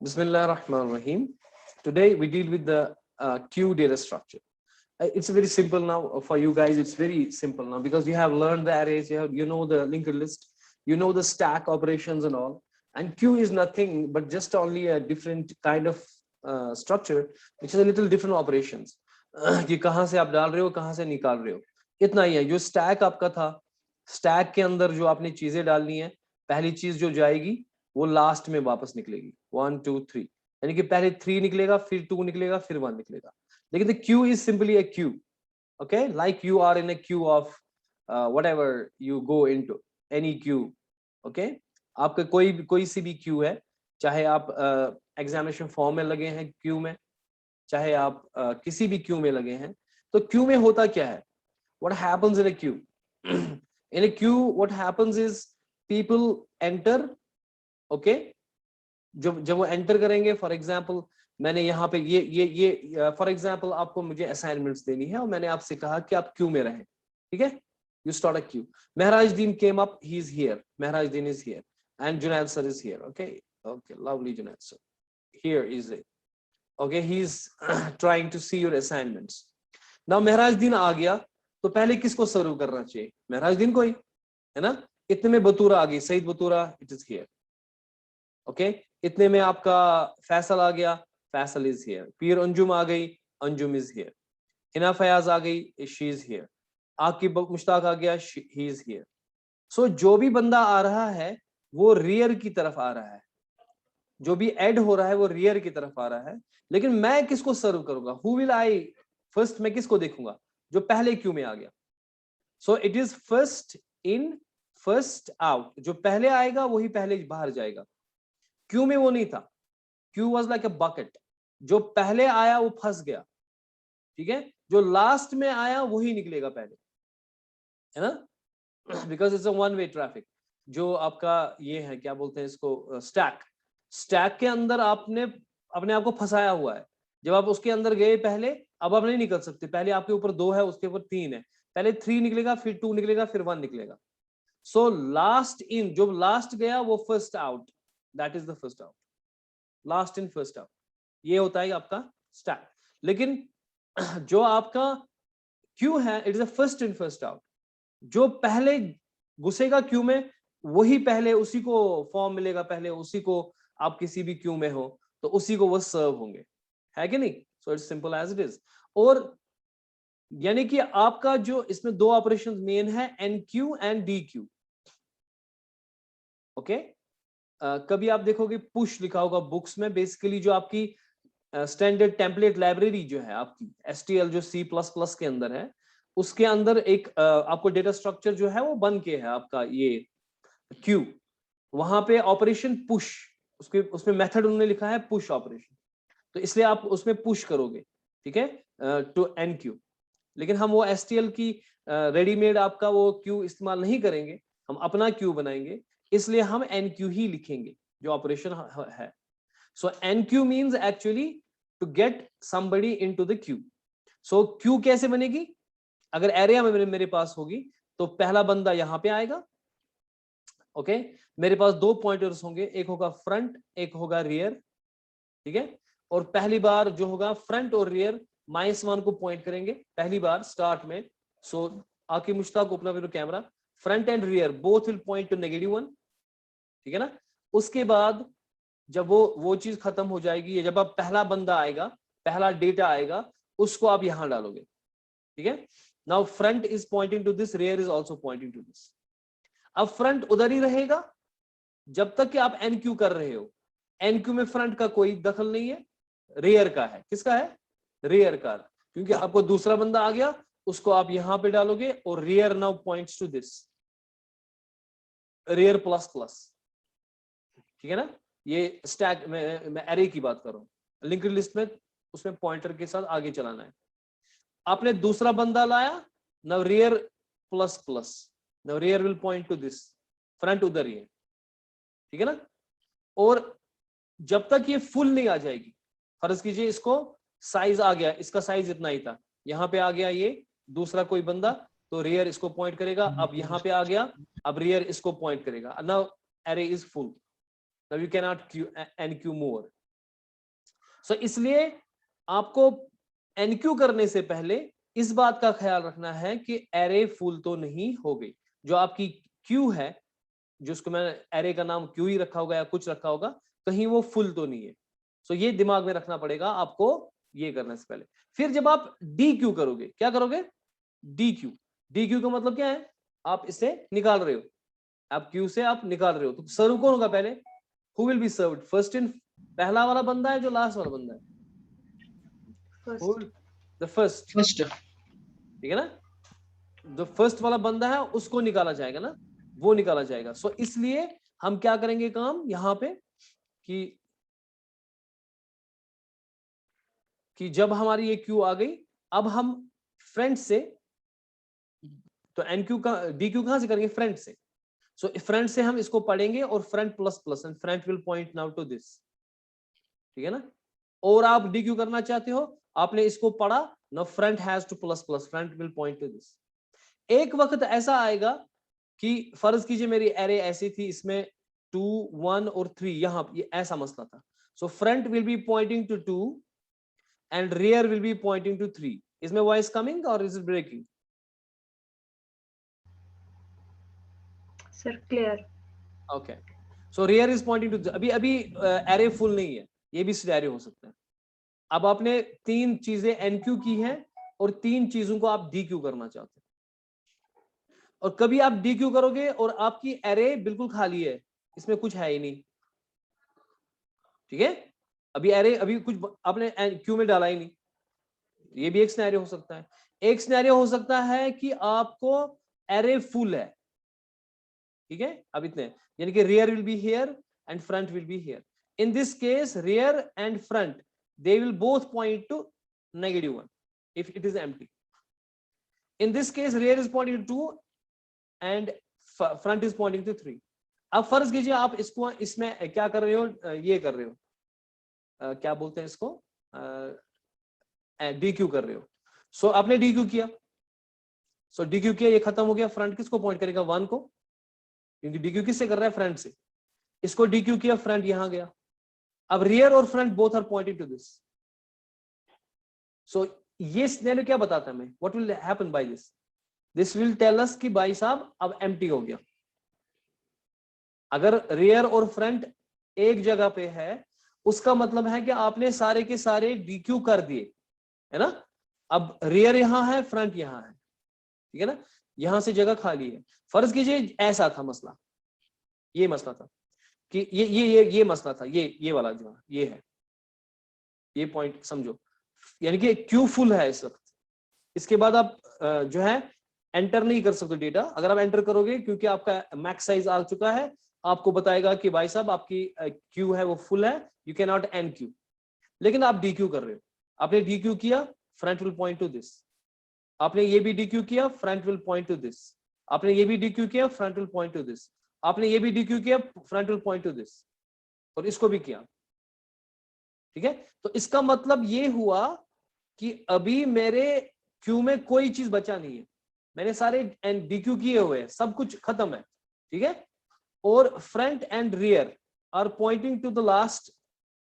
Bismillahirrahmanirrahim. Today we deal with the queue data structure. It's very simple now for you guys. It's very simple now because you have learned the arrays, you know the linked list, you know the stack operations and all. And queue is nothing but just only a different kind of structure, which is a little different operations. कि कहाँ से आप डाल रहे हो, कहाँ से निकाल रहे हो, इतना ही है. जो स्टैक आपका था, स्टैक के अंदर जो आपने चीजें डालनी है, पहली चीज जो जाएगी वो लास्ट में वापस निकलेगी. 1 2 3, यानी कि पहले 3 निकलेगा, फिर 2 निकलेगा, फिर 1 निकलेगा. लेकिन the queue is simply a queue, okay, like you are in a queue of whatever you go into any queue, okay. आपका कोई सी भी queue है, चाहे आप एग्जामिनेशन फॉर्म में लगे हैं क्यू में, चाहे आप किसी भी क्यू में लगे हैं, तो क्यू में होता क्या है? What happens in a queue? In a queue, what happens is people enter, okay. जब वो एंटर करेंगे, फॉर एग्जाम्पल मैंने यहाँ पे ये फॉर एग्जाम्पल आपको मुझे असाइनमेंट्स देनी है और मैंने आपसे कहा कि आप क्यू में रहें, ठीक है. You start a Q. Mehrajddin came up, he is here. Mehrajddin is here and Junaid sir is here, okay. Okay, lovely Junaid sir. Here is it. Okay, he is trying to see your assignments. Now Mehrajddin आ गया तो पहले किसको सर्व करना चाहिए? Mehrajddin को ही, है ना. इतने में बतूरा आ गई, Sayeed Batura, it is here, okay. इतने में आपका फैसल आ गया, फैसल इज हियर. पीर अंजुम आ गई, अंजुम इज हियर. हिना फयाज आ गई, she is here. Aqib Mushtaq आ गया, ही इज हियर. सो जो भी बंदा आ रहा है वो रियर की तरफ आ रहा है, जो भी ऐड हो रहा है वो रियर की तरफ आ रहा है. लेकिन मैं किसको सर्व करूंगा? Who will I first? मैं किसको देखूंगा? जो पहले क्यू में आ गया. So it is first in first out. जो पहले आएगा वही पहले बाहर जाएगा. क्यू में वो नहीं था. Q was like a bucket. जो पहले आया वो फंस गया, ठीक है. जो लास्ट में आया वही निकलेगा पहले, है ना. Because it's a one way traffic. जो आपका ये है, क्या बोलते हैं इसको, स्टैक. स्टैक के अंदर आपने अपने आप को फंसाया हुआ है. जब आप उसके अंदर गए पहले, अब आप नहीं निकल सकते. पहले आपके ऊपर 2 है, उसके ऊपर 3 है. पहले 3 निकलेगा, फिर 2 निकलेगा, फिर 1 निकलेगा. सो लास्ट इन, जो लास्ट गया वो first out. That is the first out. Last in first out, ये होता है आपका स्टैक. लेकिन जो आपका क्यू है, it is a first in first out. जो पहले घुसेगा क्यू में वही पहले, उसी को फॉर्म मिलेगा पहले, उसी को आप किसी भी क्यू में हो तो उसी को वो सर्व होंगे, है कि नहीं. So it's simple as it is. और यानी कि आपका जो इसमें 2 ऑपरेशंस मेन है, enqueue and dequeue, okay. कभी आप देखोगे पुश लिखा होगा बुक्स में. बेसिकली जो आपकी स्टैंडर्ड टेम्पलेट लाइब्रेरी जो है आपकी STL जो C++ के अंदर है, उसके अंदर एक आपको डेटा स्ट्रक्चर जो है वो बन के है आपका ये क्यू. वहां पे ऑपरेशन पुश, उसमें मेथड उन्होंने लिखा है पुश ऑपरेशन, तो इसलिए आप उसमें पुश करोगे, ठीक है, टू एन क्यू. लेकिन हम वो STL की रेडीमेड आपका वो क्यू इस्तेमाल नहीं करेंगे, हम अपना क्यू बनाएंगे. इसलिए हम एन क्यू ही लिखेंगे जो ऑपरेशन है. So enqueue means actually to get somebody into the queue. So queue कैसे बनेगी? अगर एरिया में मेरे पास होगी तो पहला बंदा यहां पे आएगा, ओके. मेरे पास 2 पॉइंटर्स होंगे, एक होगा फ्रंट, एक होगा रियर, ठीक है. और पहली बार जो होगा फ्रंट और रियर -1 को पॉइंट करेंगे पहली बार स्टार्ट में. So Aaqi Mushtaq open up your camera. Front and rear both will point to -1, ठीक है ना. उसके बाद जब वो चीज खत्म हो जाएगी, या जब आप पहला बंदा आएगा, पहला डेटा आएगा, उसको आप यहां डालोगे, ठीक है. Now front is pointing to this, rear is also pointing to this. अब फ्रंट उधर ही रहेगा जब तक कि आप एन क्यू कर रहे हो. एन क्यू में फ्रंट का कोई दखल नहीं है, रियर का है. किसका है? रियर का. क्योंकि आपको दूसरा बंदा आ गया, उसको आप यहां पे डालोगे और rear now points to this, rear plus, ठीक है ना. ये स्टैक मैं एरे की बात कर रहा हूं. लिंक्ड लिस्ट में उसमें पॉइंटर के साथ आगे चलाना है. आपने दूसरा बंदा लाया, now rear plus, now rear will point to this, front उधर ही है, ठीक है ना. और जब तक ये फुल नहीं आ जाएगी, फर्ज कीजिए इसको साइज आ गया, इसका साइज इतना ही था, यहां पे आ गया ये दूसरा कोई बंदा, तो रियर इसको पॉइंट करेगा. अब यहां पे आ गया, अब रियर इसको पॉइंट करेगा. Now array is full. now you cannot NQ more. So इसलिए आपको NQ करने से पहले इस बात का ख्याल रखना है कि एरे फुल तो नहीं हो गई। जो आपकी क्यू है, जिसको मैंने एरे का नाम क्यू ही रखा होगा या कुछ रखा होगा, कहीं वो फुल तो नहीं है। सो ये दिमाग में रखना पड़ेगा आपको ये करने से पहले। फिर जब आप डी क्यू करोगे, क्या करोगे? D Q. डी क्यू का मतलब क्या है? आप इसे निकाल रहे हो, आप क्यू से आप निकाल रहे हो। तो सर्व कौन होगा पहले? Who will be served first in? पहला वाला बंदा है जो लास्ट वाला बंदा है? The first. ठीक है ना? जो फर्स्ट वाला बंदा है उसको निकाला जाएगा ना, वो निकाला जाएगा। सो इसलिए हम क्या करेंगे काम यहां पे कि जब हमारी ये क्यू आ गई, अब हम फ्रंट से, तो एनक्यू का डी क्यू कहां से करेंगे? फ्रंट से। सो फ्रंट से हम इसको पढ़ेंगे और front plus plus, and front will point now to this. ठीक है ना? और आप डी क्यू करना चाहते हो, आपने इसको पढ़ा, now front has two plus plus, front will point to this. एक वक्त ऐसा आएगा कि फर्ज कीजिए मेरी एरे ऐसी थी, इसमें 2, 1 और 3, यहां ये ऐसा मसला था। So front will be pointing to 2 and rear will be pointing to 3. Is my voice coming or is it breaking? Sir, clear. Okay. So rear is pointing to, अभी array full नहीं है, ये भी सिनेरियो हो सकता है। अब आपने 3 चीजें NQ की हैं और 3 चीजों को आप DQ करना चाहते हैं, और कभी आप DQ करोगे और आपकी array बिल्कुल खाली है, इसमें कुछ है ही नहीं। ठीक है? अभी एरे अभी कुछ आपने क्यू में डाला ही नहीं, ये भी एक सिनेरियो हो सकता है। एक सिनेरियो हो सकता है कि आपको एरे फुल है। ठीक है? अब इतने, यानी कि rear will be here and front will be here. In this case rear and front they will both point to -1 if it is empty. In this case rear is pointing to 2 and front is pointing to 3. अब फर्ज कीजिए आप इसको इसमें क्या कर रहे हो, ये कर रहे हो, क्या बोलते हैं इसको, DQ कर रहे हो। सो आपने DQ किया, सो DQ किया, ये खत्म हो गया। फ्रंट किसको पॉइंट करेगा? 1 को, क्योंकि DQ किससे कर रहा है? फ्रंट से। इसको DQ किया, फ्रंट यहां गया। अब रियर और front both are pointing to this. So ये सिनेरियो क्या बताता है हमें? What will happen by this? This will tell us कि भाई साहब अब एम्प्टी हो गया। अगर रियर और फ्रंट एक जगह पे है, उसका मतलब है कि आपने सारे के सारे DQ कर दिए, है ना? अब रियर यहां है, फ्रंट यहां है, ठीक है ना? यहां से जगह खाली है। फर्ज कीजिए ऐसा था मसला, ये मसला था कि ये मसला था, ये वाला जो ये है, ये पॉइंट समझो, यानी कि क्यू फुल है इस वक्त। इसके बाद आप जो है एंटर नहीं कर सकते डेटा। अगर आप एंटर करोगे, क्योंकि आपका मैक्स साइज आ चुका है, आपको बताएगा कि भाई साहब आपकी क्यू है वो फुल है, you can not an Q. लेकिन आप DQ कर रहे हो, आपने DQ किया, front will point to this. आपने ये भी DQ किया, front will point to this. आपने ये भी DQ किया, front will point to this. आपने ये भी DQ किया, front will point to this, और इसको भी किया। ठीक है? तो इसका मतलब ये हुआ कि अभी मेरे क्यू में कोई चीज बचा नहीं है, मैंने सारे DQ किए हुए हैं, सब कुछ खत्म है। ठीक है? और front and rear are pointing to the last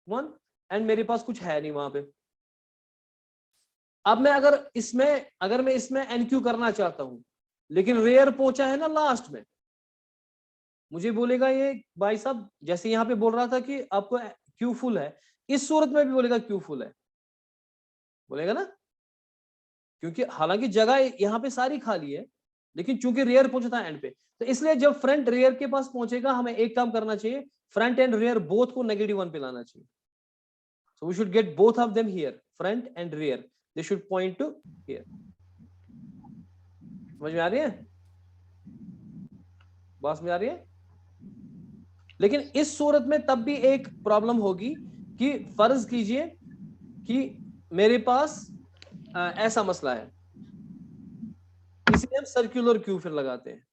one, and मेरे पास कुछ है नहीं वहां पे। अब मैं अगर मैं इसमें NQ करना चाहता हूं, लेकिन रियर पहुंचा है ना लास्ट में, मुझे बोलेगा ये भाई साहब, जैसे यहां पे बोल रहा था कि आपको क्यू फुल है, इस सूरत में भी बोलेगा क्यू फुल है, बोलेगा ना? क्योंकि हालांकि जगह यहां पे सारी खाली है, लेकिन चूंकि रियर पहुंचा था एंड पे, तो इसलिए जब फ्रंट रियर के पास पहुंचेगा, हमें एक काम करना चाहिए, फ्रंट एंड रियर बोथ को -1 पे लाना चाहिए। So we should get both of them here, front and rear. They should point to here. समझ में आ रही है? बात में आ रही है? लेकिन इस सूरत में तब भी एक प्रॉब्लम होगी कि फर्ज कीजिए कि मेरे पास ऐसा मसला है, इसलिए हम सर्कुलर क्यू फिर लगाते हैं।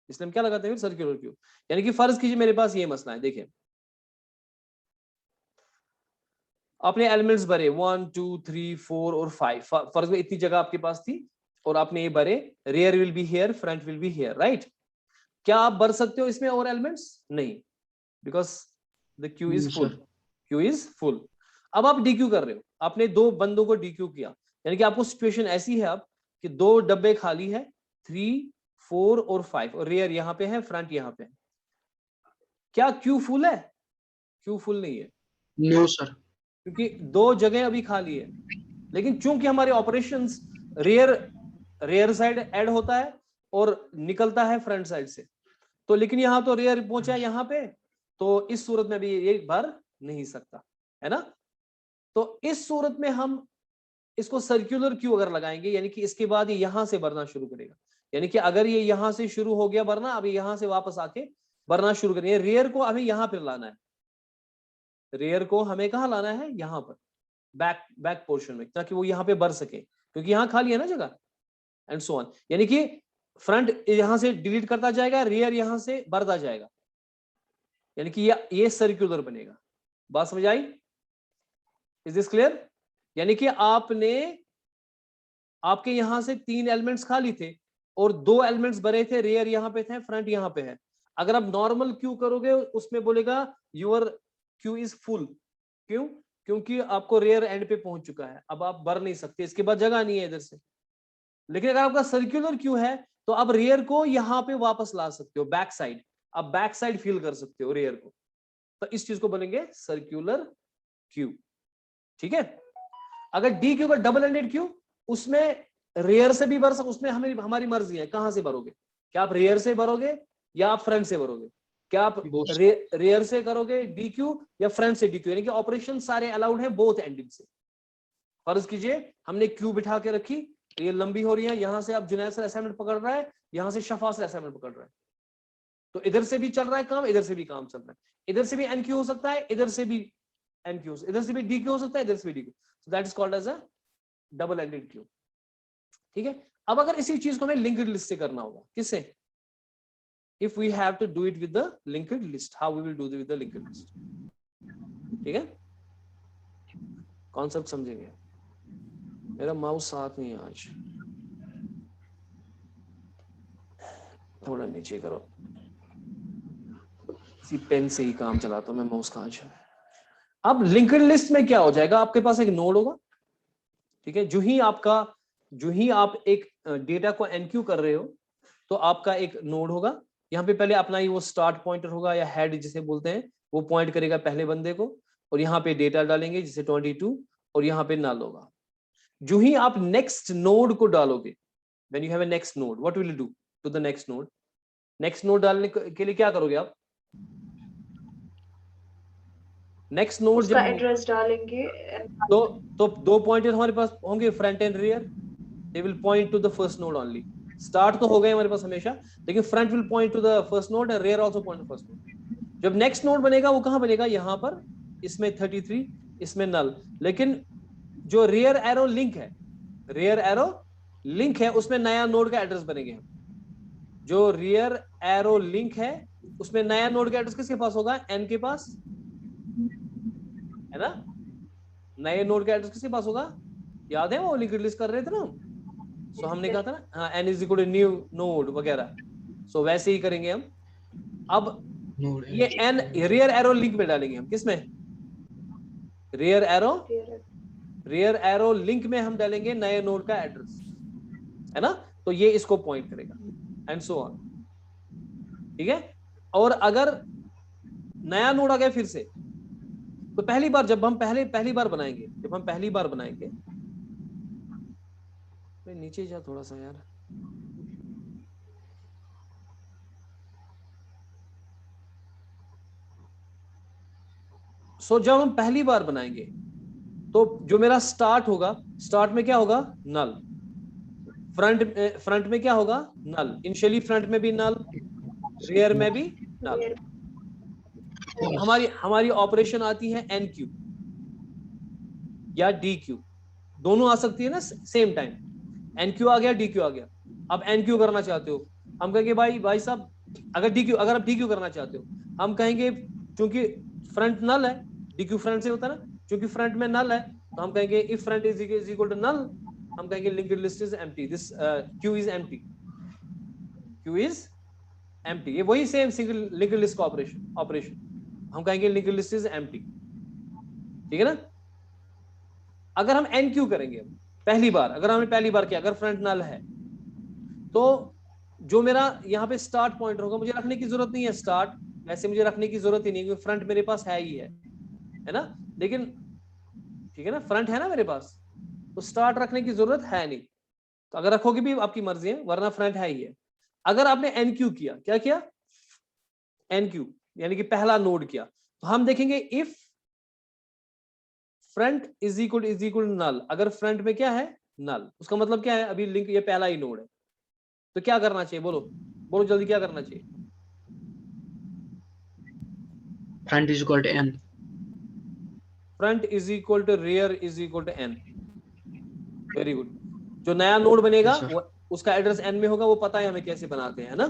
इसलिए हम क्या लगाते हैं? Circular queue. यानी कि फर्ज कीजिए मेरे पास ये मसला है, देखिए आपने एलिमेंट्स भरे 1 2 3 4 और 5, फर्ज में इतनी जगह आपके पास थी, और आपने ये भरे, rear will be here, front will be here, right? क्या आप भर सकते हो इसमें और एलिमेंट्स? नहीं, because the Q is full, Q is full. अब आप डीक्यू कर रहे हो, आपने दो बंदों को डीक्यू किया, यानी कि आपको सिचुएशन ऐसी है अब कि दो डब्बे खाली है, 3, 4 और 5, और रेयर यहाँ पे है, फ्रंट यहाँ पे है। क्या क्यू फुल है? क्यू फुल नहीं है। No sir. क्योंकि दो जगह अभी खाली है, लेकिन चूंकि हमारे ऑपरेशंस रेयर साइड ऐड होता है और निकलता है फ्रंट साइड से, तो लेकिन यहां तो रेयर पहुंचा यहाँ पे, तो इस सूरत में भी ये भर नहीं सकता, है ना। तो इस सूरत में हम इसको सर्कुलर क्यू अगर लगाएंगे, यानी कि इसके बाद ये यहां से भरना शुरू करेगा, यानी कि अगर ये यहां से शुरू हो गया भरना, अब यहां से वापस आके भरना शुरू करेंगे। रेयर को हमें यहां पर लाना है, रेयर को हमें कहां लाना है? यहां पर, बैक पोर्शन में, ताकि वो यहां पे भर सके, क्योंकि यहां खाली है ना जगह, एंड सो ऑन। यानी कि फ्रंट यहां से डिलीट करता जाएगा, रेयर यहां से भरता जाएगा, यानी कि ये सर्कुलर बनेगा। बात समझ आई? Is this clear? यानी कि आपके यहां से 3 एलिमेंट्स खाली थे और 2 एलिमेंट्स भरे थे, रेयर यहां पे थे, फ्रंट यहां पे है। अगर आप नॉर्मल क्यू करोगे, उसमें बोलेगा यूर क्यू इज फुल। क्यों? क्योंकि आपको रेयर एंड पे पहुंच चुका है, अब आप भर नहीं सकते, इसके बाद जगह नहीं है इधर से। लेकिन अगर आपका सर्कुलर क्यू है, तो आप रेयर को यहां पे वापस ला सकते हो, बैक साइड, आप बैक साइड फिल कर सकते हो रेयर को, तो इस चीज को बोलेंगे सर्कुलर क्यू। ठीक है। अगर डी क्यू का डबल एंडेड क्यू, उसमें रेयर से भी भर सकते, उसमें हमारी मर्जी है कहां से भरोगे, क्या आप रेयर से भरोगे या आप फ्रंट से भरोगे, क्या आप रेयर से करोगे डी क्यू या फ्रंट से डी क्यू, यानी कि ऑपरेशन सारे अलाउड है बोथ एंडिंग से। फर्ज कीजिए हमने क्यू बिठा के रखी, ये लंबी हो रही है, यहां से आप जुनैद सर असाइनमेंट पकड़ रहा है, यहां से शफा सर असाइनमेंट पकड़ रहा है, तो इधर से भी चल रहा है काम, इधर से भी काम चल रहा है, इधर से भी एनक्यू हो सकता है, इधर से भी एनक्यू, इधर से भी डीक्यू हो सकता है, इधर से भी dequeue, so that is called as a double ended queue. ठीक है। अब अगर इसी चीज को हमें लिंक्ड लिस्ट से करना होगा, किससे? If we have to do it with the linked list, how we will do with the linked list? ठीक है, कॉन्सेप्ट समझेंगे। मेरा माउस साथ नहीं है आज, थोड़ा नीचे करो, इसी पेन से ही काम चलाता हूं मैं, माउस कहां है। अब लिंक्ड लिस्ट में क्या हो जाएगा, आपके पास एक नोड होगा, ठीक है। जो ही आप एक डेटा को एनक्यू कर रहे हो, तो आपका एक नोड होगा, यहाँ पे पहले अपना ही वो स्टार्ट पॉइंटर होगा या हेड जिसे बोलते हैं, वो पॉइंट करेगा पहले बंदे को, और यहाँ पे डेटा डालेंगे जिसे 22, और यहाँ पे नल होगा। जो ही आप नेक्स्ट नोड को डालोगे, when you have a next node, what will you do to the next node? Next node डालने के लिए क्या करोगे आप? नेक्स्ट नोड जब एड्रेस डालेंगे, तो 2 पॉइंटर हमारे पास होंगे, front and rear, they will point to the first node only. Start तो हो गए हमारे पास हमेशा, लेकिन front will point to the first node and rear also point two first node. जब नेक्स्ट नोड बनेगा वो कहां बनेगा? यहां पर, इसमें 33, इसमें नल। लेकिन जो रियर एरो लिंक है, रियर एरो लिंक है, उसमें नया नोड का एड्रेस बनेंगे। जो रियर एरो लिंक है उसमें नया नोड का एड्रेस किसके पास होगा? एन के पास, है ना। नए नोड का एड्रेस किसके पास होगा? याद है वो लिंक्ड लिस्ट कर रहे थे ना, सो हमने कहा था ना, हाँ, N is equal to new node वगैरह, सो वैसे ही करेंगे हम। अब ये एन रियर एरो लिंक में डालेंगे हम, किसमें? रियर एरो लिंक में हम डालेंगे नए नोड का एड्रेस, है ना। तो ये इसको पॉइंट करेगा एंड सो ऑन, ठीक है। और अगर नया नोड आ गया फिर से, तो पहली बार जब हम पहली बार बनाएंगे, नीचे जा थोड़ा सा यार, सो जब हम पहली बार बनाएंगे, तो जो मेरा स्टार्ट होगा, स्टार्ट में क्या होगा? नल। फ्रंट में क्या होगा? नल। इनिशियली फ्रंट में भी नल, रियर में भी नल। तो हमारी ऑपरेशन आती है एन क्यू या डी क्यू, दोनों आ सकती है ना सेम टाइम। एन क्यू आ गया, डी क्यू आ गया। अब एन क्यू करना चाहते हो, हम कहेंगे भाई साहब, अगर आप डी क्यू करना चाहते हो, हम कहेंगे चूंकि फ्रंट नल है, डी क्यू फ्रंट से होता है ना, चूंकि फ्रंट में नल है, तो हम कहेंगे if front is equal to null, हम कहेंगे linked list is empty, this queue is empty. ये वही सेम सिंगल लिंक्ड लिस्ट का ऑपरेशन हम कहेंगे लिंक्ड लिस्ट इज एम्प्टी, ठीक है ना। अगर हम एनक्यू करेंगे पहली बार, अगर हमने पहली बार किया, अगर फ्रंट नल है तो जो मेरा यहाँ पे स्टार्ट पॉइंटर होगा, मुझे रखने की जरूरत नहीं है स्टार्ट, वैसे मुझे रखने की जरूरत ही नहीं क्योंकि फ्रंट मेरे पास है ही है ना, लेकिन ठीक है ना, फ्रंट है ना मेरे पास, तो स्टार्ट रखने की जरूरत है नहीं, तो अगर रखोगे भी आपकी मर्जी है, वरना फ्रंट है ही है। अगर आपने एनक्यू किया, क्या किया, एनक्यू यानी कि पहला नोड किया, तो हम देखेंगे इफ फ्रंट इज इक्वल नल, अगर फ्रंट में क्या है, नल, उसका मतलब क्या है, अभी लिंक ये पहला ही नोड है, तो क्या करना चाहिए, बोलो बोलो जल्दी, क्या करना चाहिए। Front is equal to n, front is equal to rear is equal to n, very good. जो नया नोड बनेगा yes, वो उसका एड्रेस n में होगा, वो पता है हमें कैसे बनाते हैं, है ना,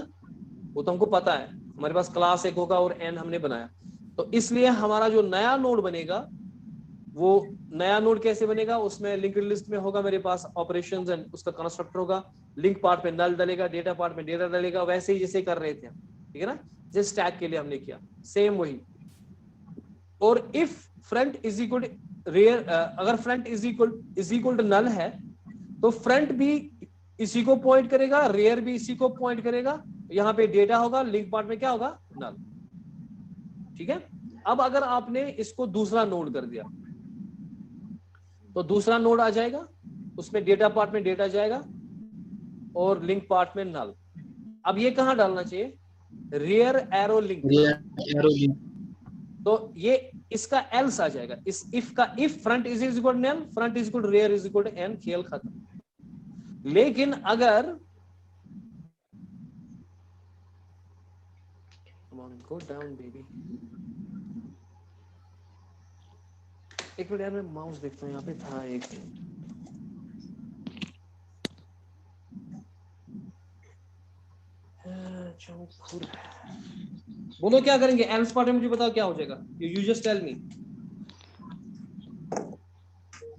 वो तो हमको पता है, हमारे पास क्लास एक होगा और n हमने बनाया, तो इसलिए हमारा जो नया नोड बनेगा, वो नया नोड कैसे बनेगा, उसमें लिंक्ड लिस्ट में होगा मेरे पास ऑपरेशंस एंड उसका कंस्ट्रक्टर होगा, लिंक पार्ट में नल डलेगा, डेटा पार्ट में डेटा डलेगा, वैसे ही जैसे कर रहे थे हम, ठीक है ना, जिस स्टैक के लिए हमने किया सेम वही। और if front is equal rear, अगर front is equal to null है, तो फ्रंट भी इसी को पॉइंट करेगा, रियर भी इसी को पॉइंट करेगा, यहाँ पे डेटा होगा, लिंक पार्ट में क्या होगा, नल, ठीक है। अब अगर आपने इसको दूसरा नोड कर दिया, तो दूसरा नोड आ जाएगा, उसमें डेटा पार्ट में डेटा जाएगा और लिंक पार्ट में नल। अब ये कहां डालना चाहिए, rear arrow link, rear arrow link, तो ये इसका एल्स आ जाएगा, इस इफ का, if front is equal to N, front is equal to rear is equal to N, खेल खत्म। लेकिन अगर go down baby, एक मिनट यार मैं माउस देखता हूँ, यहाँ पे था एक, बोलो क्या करेंगे, एल्स पार्ट में मुझे बताओ क्या हो जाएगा, you just tell me.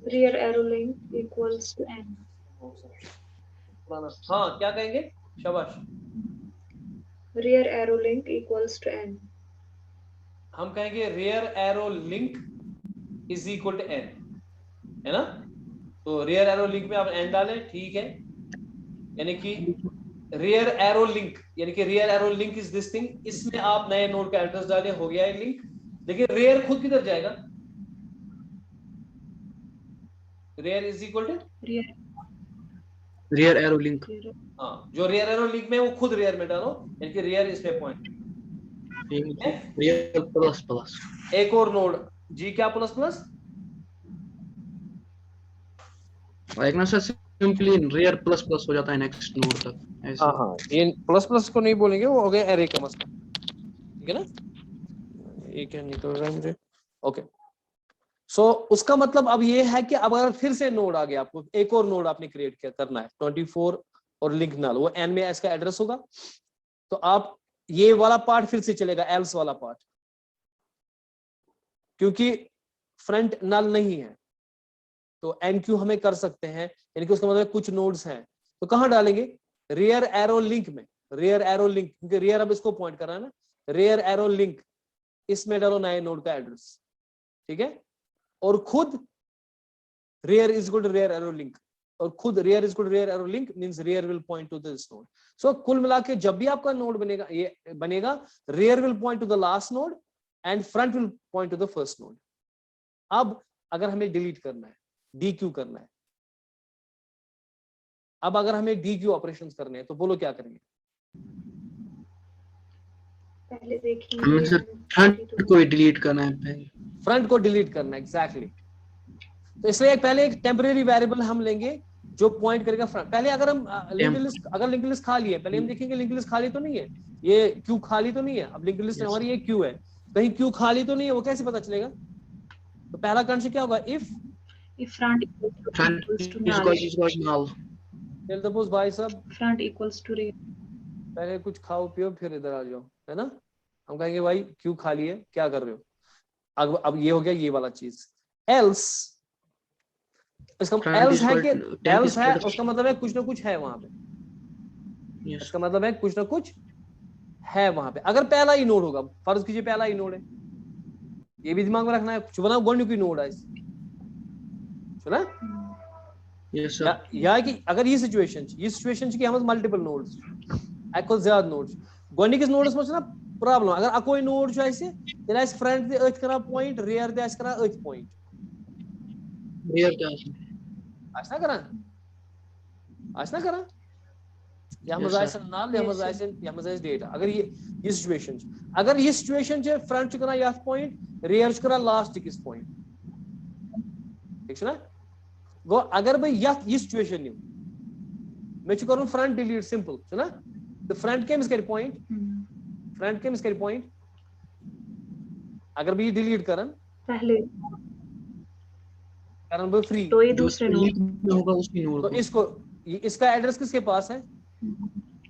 rear arrow length equals to n. हाँ क्या कहेंगे, शाबाश, Rear arrow length equals to n. हम कहेंगे rear arrow link is equal to N, है ना, तो रियर एरो लिंक में आप एन डालें, ठीक है, यानी कि रियर एरो लिंक, यानी कि rear arrow link is this thing, इसमें आप नए नोड का एड्रेस डालें, हो गया है लिंक। देखिए रियर खुद किधर जाएगा, rear is equal to rear arrow link, हाँ, जो रियर एरो लिंक में वो खुद रियर में डालो, यानी कि रियर इसमें पॉइंट, rear plus plus, एक और नोड जी क्या प्लस प्लस, एक ना sir simply rear plus plus हो जाता है नेक्स्ट नोड तक ऐसे। हाँ हाँ, ये प्लस प्लस को नहीं बोलेंगे, वो हो गया एरे का मसला, ठीक है ना, ये क्या निकल रहा है मुझे, ओके। सो उसका मतलब अब ये है कि अब अगर फिर से नोड आ गया, आपको एक और नोड आपने क्रिएट किया करना है 24 और लिंक नल, वो एन में इसका एड्रेस होगा, तो आप ये वाला पार्ट फिर से चलेगा, एल्स वाला पार्ट, क्योंकि फ्रंट नल नहीं है, तो एनक्यू हमें कर सकते हैं, यानी कि उसका मतलब कुछ नोड्स हैं, तो कहां डालेंगे, रियर एरो लिंक में, रियर एरो लिंक, क्योंकि रियर अब इसको पॉइंट कर रहा है ना, रियर एरो लिंक, इसमें डालो नए नोड का एड्रेस, ठीक है, और खुद rear is equal to rear arrow link, और खुद rear is equal to rear arrow link means rear will point to this node. So कुल मिला के जब भी आपका नोड बनेगा, ये बनेगा, rear will point to the last node and front will point to the first node. अब अगर हमें डिलीट करना है, डीक्यू करना है, अब अगर हमें डीक्यू ऑपरेशंस करने हैं, तो बोलो क्या करेंगे, पहले देखेंगे हमें सर फ्रंट को डिलीट करना है पहले, फ्रंट को डिलीट करना है, एग्जैक्टली। तो इसलिए पहले एक टेम्परेरी वेरिएबल हम लेंगे जो पॉइंट करेगा फ्रंट। पहले अगर हम लिंक्ड लिस्ट, अगर लिंक्ड लिस्ट खाली है, पहले हम देखेंगे लिंक्ड लिस्ट खाली तो नहीं है, ये क्यू खाली तो नहीं है, अब लिंक्ड लिस्ट हमारी ये क्यू है, कहीं क्यू खाली तो नहीं है, वो कैसे पता चलेगा, तो पहला कंडीशन क्या होगा, if front equals to null, is null, tell suppose भाई साहब front equals to rear. पहले कुछ खाओ पियो फिर इधर आ जाओ, है ना, हम कहेंगे भाई क्यू खाली है, क्या कर रहे हो, अब ये हो गया ये वाला चीज, एल्स, इसका एल्स है कि एल्स है, उसका मतलब है कुछ ना कुछ है वहां पे, इसका मतलब है कुछ ना कुछ है वहां पे। अगर पहला ही नोड होगा, फर्ज कीजिए पहला ही नोड है, ये भी दिमाग में रखना है। चुना गोल्ड की नोड है सुना Yes, या sir. या कि अगर ये सिचुएशन कि हम मल्टीपल नोड्स एको ज्यादा नोड्स गोल्ड नोड्स में ना प्रॉब्लम अगर अकोई नोड जो ऐसे तेल आइस फ्रंट ते अथ करा पॉइंट रियर ते आइस करा अथ पॉइंट Rear क्या है? आइस ना करा या Yes, मजा sir. आइस नाल Yes, sir. या मजा आइस डेटा अगर ये सिचुएशन अगर ये सिचुएशन छ फ्रंट करा या पॉइंट रियर करा लास्ट किस पॉइंट ठीक है ना गो अगर भाई ये सिचुएशन नी मैं करूँ फ्रंट डिलीट सिंपल है ना द फ्रंट केम्स कर पॉइंट फ्रंट केम्स कर पॉइंट अगर भी डिलीट करन पहले वो फ्री तो ये जो दूसरे उसके नोड लिंक में होगा उसकी नोड तो को इसको इसका एड्रेस किसके पास है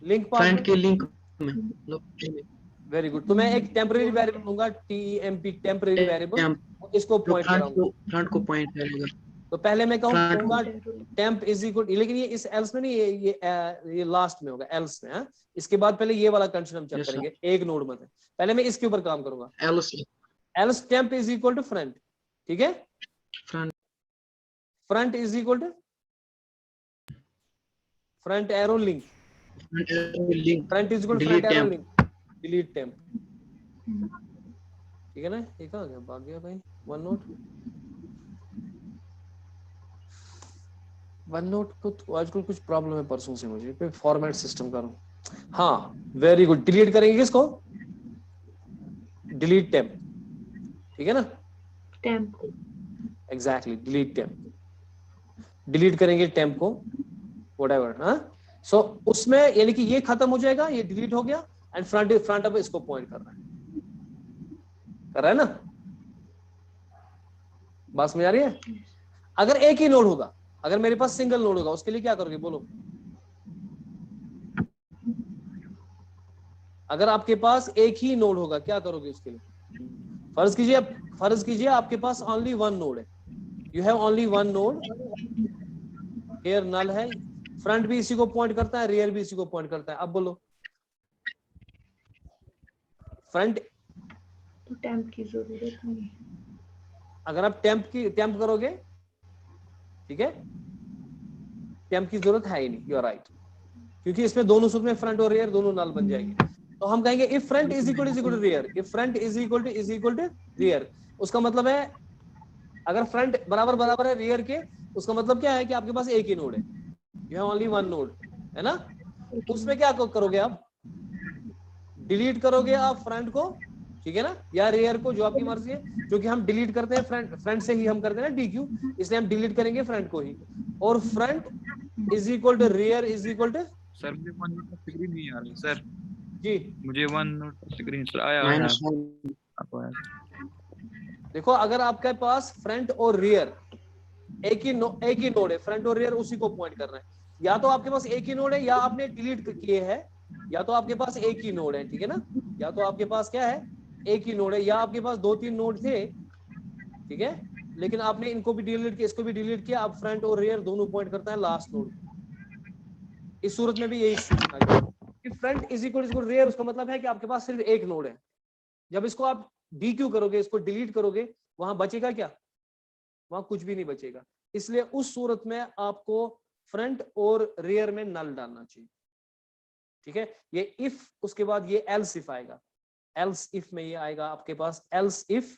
लिंक पास फ्रंट में के लिंक में मतलब वेरी गुड तो मैं एक टेम्परेरी वेरिएबल दूंगा टीएमपी टेम्परेरी वेरिएबल इसको जो पॉइंट कराऊंगा फ्रंट को पॉइंट करेगा तो पहले मैं फ्रंट कहूंगा टेम्प इज इक्वल लेकिन ये इस एल्स में नहीं ये लास्ट में होगा एल्स में हाँ इसके बाद पहले ये वाला कंडीशन हम चेक Yes, sir. करेंगे एक नोड में पहले मैं इसके ऊपर काम करूंगा else else temp is equal to front ठीक है front front is equal to front arrow link link front is equal front delete arrow temp link delete temp ठीक है ना ये कहाँ गया भाग गया भाई वन नोट को तो आजकल कुछ प्रॉब्लम है परसों से मुझे पे फॉर्मेट सिस्टम करूं हाँ वेरी गुड डिलीट करेंगे किसको डिलीट टेम्प ठीक है ना temp exactly delete temp delete करेंगे टेम्प को व्हाटएवर हाँ सो उसमें यानी कि ये खत्म हो जाएगा ये डिलीट हो गया एंड फ्रंट अब इसको पॉइंट कर रहा है ना बात समझ आ रही है अगर एक ही नोड होगा अगर मेरे पास सिंगल नोड होगा उसके लिए क्या करोगे बोलो अगर आपके पास एक ही नोड होगा क्या करोगे उसके लिए फर्ज कीजिए आपके पास ओनली वन नोड है you have only one node here null है फ्रंट भी इसी को पॉइंट करता है रियर भी इसी को पॉइंट करता है अब बोलो फ्रंट तो टेम्प की जरूरत नहीं अगर आप टेम्प करोगे ठीक है टेम्प की जरूरत है ही नहीं यू आर राइट क्योंकि इसमें दोनों सूत्र में फ्रंट और रियर दोनों नल बन जाएंगे तो हम कहेंगे if front is equal to rear if front is equal to rear उसका मतलब है अगर फ्रंट बराबर है रियर के उसका मतलब क्या है कि आपके पास एक ही नोड है you have only one node है ना उसमें क्या करोगे आप डिलीट करोगे आप फ्रंट को ठीक है ना या रियर को जो आपकी मर्जी है क्योंकि हम डिलीट करते हैं फ्रंट से ही हम करते हैं ना डीक्यू इसलिए हम डिलीट करेंगे फ्रंट को ही और front is equal to rear is equal to sir मुझे वन नोट का स्क्रीन नहीं आ रही सर जी मुझे वन नोट का स्क्रीन सर आया -1 आया देखो अगर आपके पास फ्रंट और रियर एक ही नोड है फ्रंट और रियर उसी को पॉइंट कर रहे हैं या तो आपके पास एक ही नोड है या आपने डिलीट किए है या तो आपके पास एक ही नोड है ठीक है ना या तो आपके पास क्या है एक ही नोड है या आपके पास 2-3 नोड थे ठीक है लेकिन आपने इनको भी डिलीट किया इसको भी डिलीट किया अब फ्रंट और रियर दोनों पॉइंट करता है लास्ट नोड इस सूरत में भी यही कि front is equal to rear उसका मतलब है कि आपके पास सिर्फ एक नोड है जब इसको आप डीक्यू करोगे इसको डिलीट करोगे वहां बचेगा क्या वहां कुछ भी नहीं बचेगा इसलिए उस सूरत में आपको फ्रंट और रियर में नल डालना चाहिए ठीक है ये इफ उसके बाद ये एल्स इफ आएगा एल्स इफ में ये आएगा आपके पास else if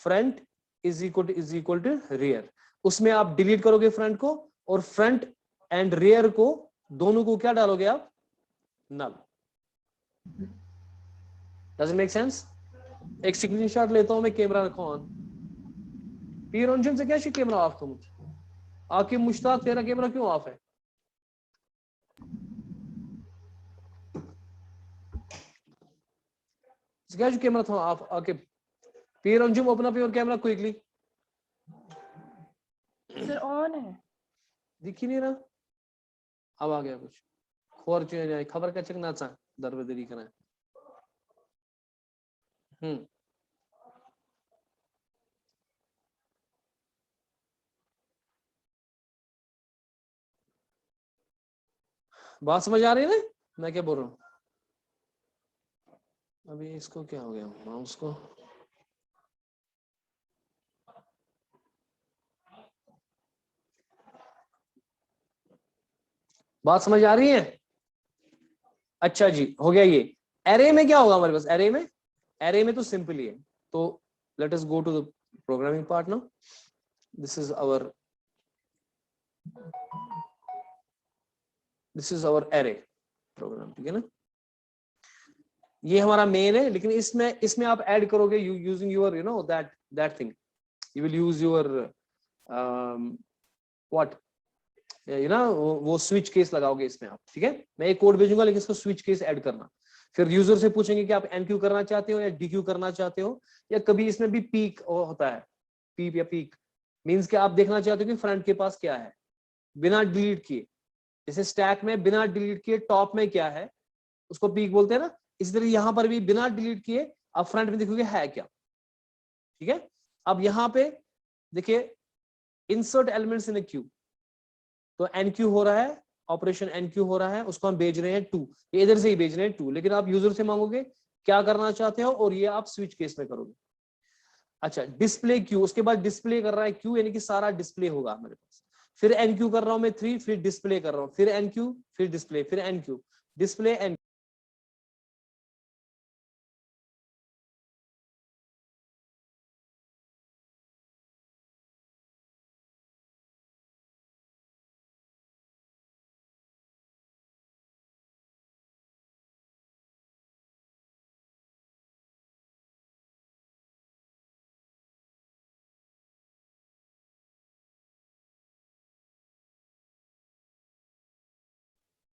front is equal to rear उसमें आप डिलीट करोगे फ्रंट को और फ्रंट एंड रियर को दोनों को क्या डालोगे आप नल डज इट मेक सेंस एक स्क्रीनशॉट लेता हूं मैं कैमरा रखो ऑन पीर रंजन से क्या कैमरा ऑफ तुम आके मुश्ताक तेरा कैमरा क्यों ऑफ है क्या कैमरा था ऑफ आके पीर Ranjan open up your camera quickly sir on है दिख ही नहीं रहा अब आ गया कुछ खोर चुने खबर का चकना चा दरबदरी करना बात समझ आ रही है ना मैं क्या बोल रहा हूँ अभी इसको क्या हो गया माउस को बात समझ आ रही है? अच्छा जी, हो गया ये। एरे में क्या होगा हमारे पास? एरे में तो सिंपल ही है। तो let us go to the programming part now. This is our array program, ठीक है ना? ये हमारा मेन है, लेकिन इसमें आप ऐड करोगे using your that thing, you will use your what वो स्विच केस लगाओगे इसमें आप, ठीक है? मैं एक कोड भेजूंगा, लेकिन इसको स्विच केस ऐड करना। फिर यूजर से पूछेंगे कि आप एनक्यू करना चाहते हो या डीक्यू करना चाहते हो, या कभी इसमें भी पीक होता है। पीप या पीक मींस कि आप देखना चाहते हो कि फ्रंट के पास क्या है बिना डिलीट किए। जैसे स्टैक में बिना डिलीट किए टॉप में क्या है, उसको पीक बोलते हैं ना। इसी तरह यहां पर भी बिना डिलीट किए आप फ्रंट में देखोगे है क्या, ठीक है? अब यहां पे देखिए, insert elements in A Q, तो एनक्यू हो रहा है, ऑपरेशन एनक्यू हो रहा है, उसको हम भेज रहे हैं 2, ये इधर से ही भेज रहे हैं 2, लेकिन आप यूजर से मांगोगे क्या करना चाहते हो, और ये आप स्विच केस में करोगे। अच्छा, डिस्प्ले क्यू, उसके बाद डिस्प्ले कर रहा है क्यू, यानी कि सारा डिस्प्ले होगा मेरे पास। फिर एनक्यू कर रहा हूं मैं 3, फिर डिस्प्ले कर रहा हूं, फिर एनक्यू, फिर डिस्प्ले, फिर एनक्यू, डिस्प्ले एन।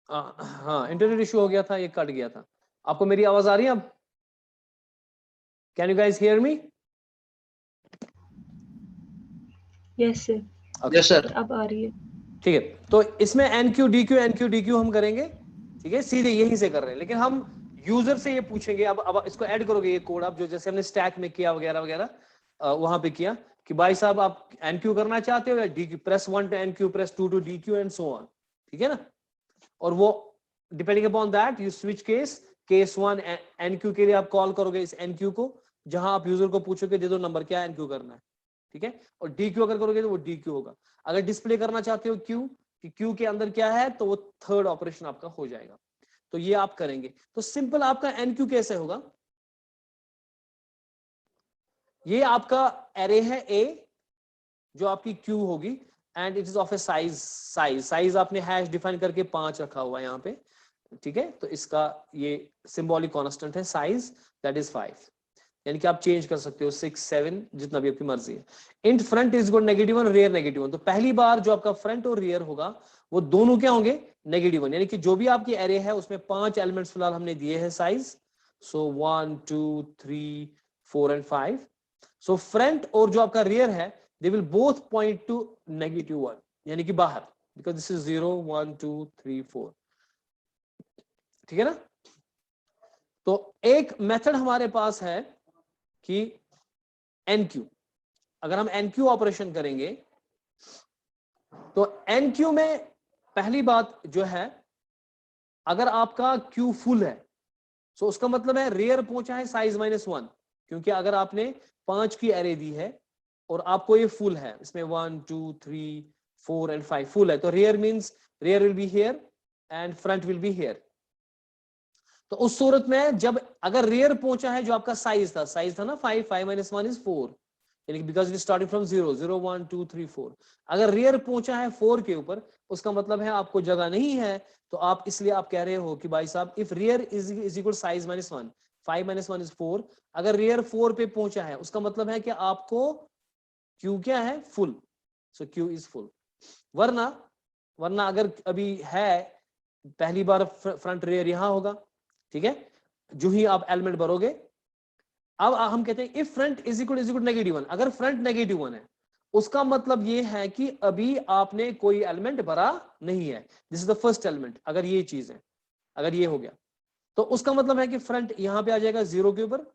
हाँ, इंटरनेट इशू हो गया था, ये कट गया था। आपको मेरी आवाज आ रही है अब? Can you guys hear me? Yes sir, yes sir. अब आ रही है। ठीक है, तो इसमें एनक्यू डीक्यू हम करेंगे, ठीक है? सीधे यहीं से कर रहे हैं, लेकिन हम यूजर से ये पूछेंगे। अब इसको ऐड करोगे ये कोड आप, जो जैसे हमने स्टैक में किया वगैरह वगैरह, वहां पे किया कि भाई साहब आप एनक्यू करना चाहते हो या dequeue, press 1 to enqueue, press 2 to dequeue and so on, ठीक है ना? और वो depending upon that you switch case 1 enqueue के लिए आप कॉल करोगे इस एनक्यू को, जहां आप यूजर को पूछोगे दे दो नंबर क्या एनक्यू करना है, ठीक है? और डीक्यू अगर करोगे तो वो डीक्यू होगा। अगर डिस्प्ले करना चाहते हो क्यू, कि क्यू के अंदर क्या है, तो वो थर्ड ऑपरेशन आपका हो जाएगा। तो ये आप करेंगे। तो सिंपल आपका एनक्यू कैसे होगा? ये आपका एरे है ए, जो आपकी क्यू होगी, and it is of A size आपने हैश डिफाइन करके 5 रखा हुआ है यहाँ पे, ठीक है? तो इसका ये सिंबॉलिक कांस्टेंट है साइज, दैट इज 5, यानी कि आप चेंज कर सकते हो 6 7 जितना भी आपकी मर्जी है। Int front is equal -1, rear -1। तो पहली बार जो आपका फ्रंट और रियर होगा वो दोनों क्या होंगे? -1, यानी कि जो भी आपकी एरे है उसमें 5 एलिमेंट्स फिलहाल हमने दिए हैं size, so 1 2 3 4 and 5। So front और जो आपका रियर है they will both point to -1, यानी कि बाहर, बिकॉज दिस इज 0 1 2 3 4, ठीक है ना? तो एक मेथड हमारे पास है कि एनक्यू, अगर हम एनक्यू ऑपरेशन करेंगे तो एनक्यू में पहली बात जो है, अगर आपका क्यू फुल है तो उसका मतलब है रेयर पहुंचा है साइज -1, क्योंकि अगर आपने 5 की एरे दी है और आपको ये फुल है, इसमें 1 2 3 4 एंड 5 फुल है, तो rear means rear will be here and front will be here. तो उस सूरत में जब अगर रेयर पहुंचा है, जो आपका साइज था ना 5 5 -1 इज 4, यानी कि बिकॉज इट स्टार्टिंग फ्रॉम 0 0 1 2 3 4, अगर रेयर पहुंचा है 4 के ऊपर, उसका मतलब है आपको जगह नहीं है। तो आप इसलिए आप कह रहे हो कि भाई साहब if rear is equal size -1, 5 -1 is 4, अगर रेयर 4 पे पहुंचा है उसका मतलब है कि आपको क्यू क्या है? Full. So Q is full. वरना अगर अभी है पहली बार फ्रंट रेयर यहां होगा, ठीक है? जो ही आप एलिमेंट भरोगे, अब हम कहते हैं इफ फ्रंट इज इक्वल -1, अगर फ्रंट -1 है उसका मतलब ये है कि अभी आपने कोई एलिमेंट भरा नहीं है, this is the first element. अगर ये चीज है, अगर ये हो गया, तो उसका मतलब है कि फ्रंट यहां पे आ जाएगा 0 के ऊपर,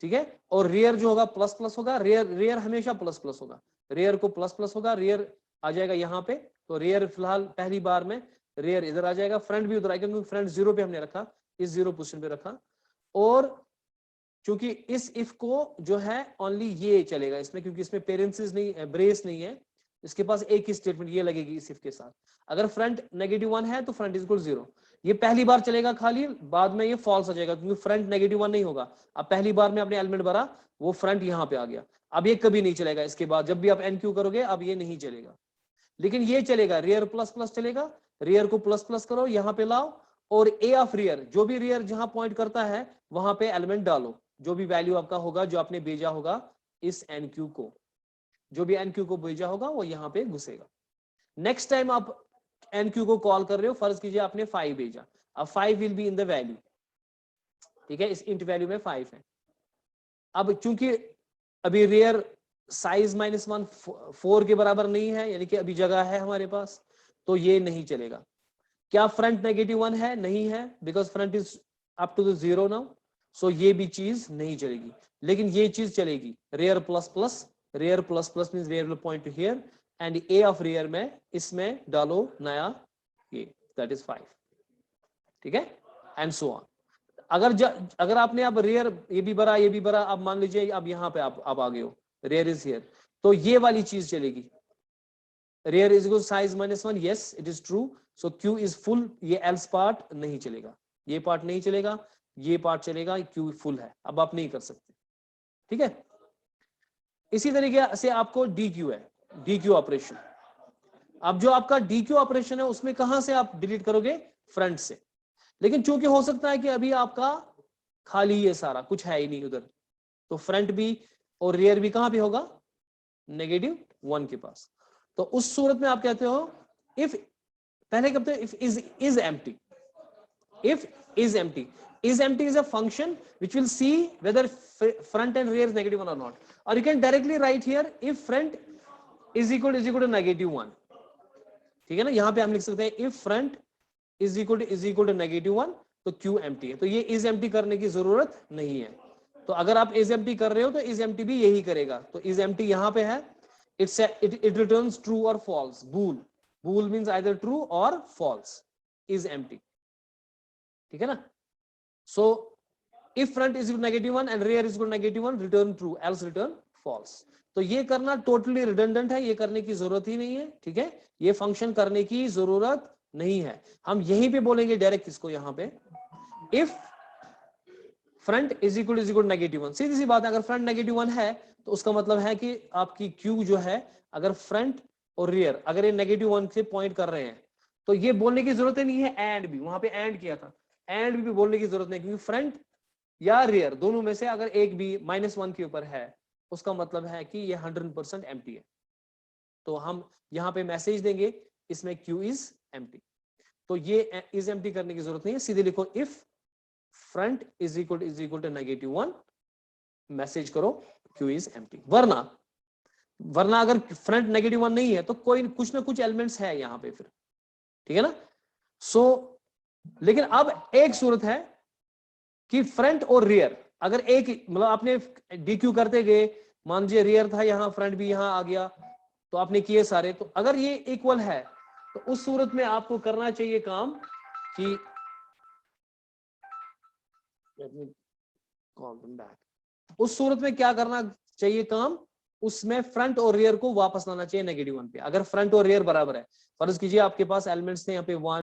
ठीक है? और रेयर जो होगा ++ होगा, रेयर हमेशा ++ होगा, रेयर को ++ होगा, रेयर आ जाएगा यहाँ पे। तो रेयर फिलहाल पहली बार में रेयर इधर आ जाएगा, फ्रंट भी उधर आएगा, क्योंकि फ्रंट 0 पे हमने रखा, इस 0 पोजिशन पे रखा। और क्योंकि इस इफ को जो है ओनली ये चलेगा इसमें, क्योंकि इसमें पेरेंथेसिस नहीं, ब्रेस नहीं है, इसके पास एक ही स्टेटमेंट ये लगेगी इस इफ के साथ। अगर फ्रंट -1 है तो फ्रंट इज इक्वल 0। ये पहली बार चलेगा खाली, बाद में ये फॉल्स हो जाएगा क्योंकि फ्रंट -1 नहीं होगा। अब पहली बार में आपने एलिमेंट भरा, वो फ्रंट यहाँ पे आ गया, अब ये कभी नहीं चलेगा। इसके बाद जब भी आप NQ करोगे अब ये नहीं चलेगा, लेकिन ये चलेगा, रियर प्लस प्लस चलेगा। रियर को प्लस प्लस करो, यहाँ पे लाओ, और ए ऑफ रियर, जो भी रियर जहां पॉइंट करता है वहां पे एलिमेंट डालो, जो भी वैल्यू आपका होगा, जो आपने भेजा होगा इस NQ को, जो भी NQ को भेजा होगा वो यहाँ पे घुसेगा। नेक्स्ट टाइम आप NQ को कॉल कर रहे हो, फर्ज कीजिए आपने 5 भेजा, अब 5 will be in the value, ठीक है, इस इंट वैल्यू में 5 है। अब चूंकि अभी रियर साइज -1 4 के बराबर नहीं है, यानी कि अभी जगह है हमारे पास, तो ये नहीं चलेगा। क्या फ्रंट -1 है? नहीं है, because front is up to the 0 now, so ये भी चीज नहीं चलेगी। लेकिन ये चीज चलेगी, rear plus plus, rear plus plus means rear will point to here, and A of rear में इसमें डालो नया ये, दैट इज 5, ठीक है, एंड सो ऑन। अगर आपने अब रियर ये भी भरा, ये भी भरा, अब मान लीजिए अब यहाँ पे आप आ गए हो, रियर इज हियर, तो ये वाली चीज चलेगी, rear is equal size -1, yes it is true, so Q is full, ये एल्स पार्ट नहीं चलेगा, ये पार्ट नहीं चलेगा, ये पार्ट चलेगा, Q फुल है, अब आप नहीं कर सकते, ठीक है। इसी तरीके से आपको DQ है, DQ ऑपरेशन। अब जो आपका DQ ऑपरेशन है उसमें कहां से आप डिलीट करोगे? फ्रंट से। लेकिन चूंकि हो सकता है कि अभी आपका खाली ये सारा कुछ है ही नहीं उधर, तो फ्रंट भी और रियर भी कहां पे होगा? -1 के पास। तो उस सूरत में आप कहते हो इफ, पहले कहते हो if is empty, if is empty, is empty is a function which will see whether front and rear is -1 or not, or you can directly write here if front is equal to -1, ठीक है ना। यहां पे हम लिख सकते हैं if front is equal to -1 तो Q empty है, तो ये is empty करने की जरूरत नहीं है। तो अगर आप is empty कर रहे हो तो is empty भी यही करेगा, तो is empty यहां पे है, it returns true or false, bool means either true or false, is empty, ठीक है ना। So if front is equal to -1 and rear is equal to -1, return true else return false. तो ये करना totally redundant है, ये करने की जरूरत ही नहीं है, ठीक है, ये फंक्शन करने की जरूरत नहीं है। हम यहीं पे बोलेंगे डायरेक्ट इसको, यहां पे if front is equal to -1, सीधी सी बात है, अगर फ्रंट -1 है तो उसका मतलब है कि आपकी Q जो है, अगर फ्रंट और रियर अगर ये -1 से पॉइंट कर रहे हैं, तो ये बोलने की जरूरत ही नहीं है एंड भी, वहां पे एंड किया था, एंड भी बोलने की जरूरत नहीं, क्योंकि फ्रंट या रियर दोनों में से अगर एक भी -1 के ऊपर है, उसका मतलब है कि ये 100% एम्प्टी है। तो हम यहाँ पे मैसेज देंगे इसमें Q इज एम्प्टी, तो ये इज एम्प्टी करने की जरूरत नहीं है, सीधे लिखो if front is equal to -1, message करो Q इज एम्प्टी। वरना अगर फ्रंट -1 नहीं है तो कोई कुछ ना कुछ एलिमेंट्स है यहाँ पे फिर, ठीक है ना। सो लेकिन अब एक सूरत है कि फ्रंट और रियर अगर एक, मतलब आपने DQ करते गए, मान लीजिए रियर था यहाँ, फ्रंट भी यहाँ आ गया, तो आपने किए सारे, तो अगर ये इक्वल है तो उस सूरत में आपको करना चाहिए काम कि उस सूरत में क्या करना चाहिए काम, उसमें फ्रंट और रियर को वापस लाना चाहिए -1 पे। अगर फ्रंट और रियर बराबर है, फर्ज कीजिए आपके पास एलिमेंट्स थे यहाँ पे 1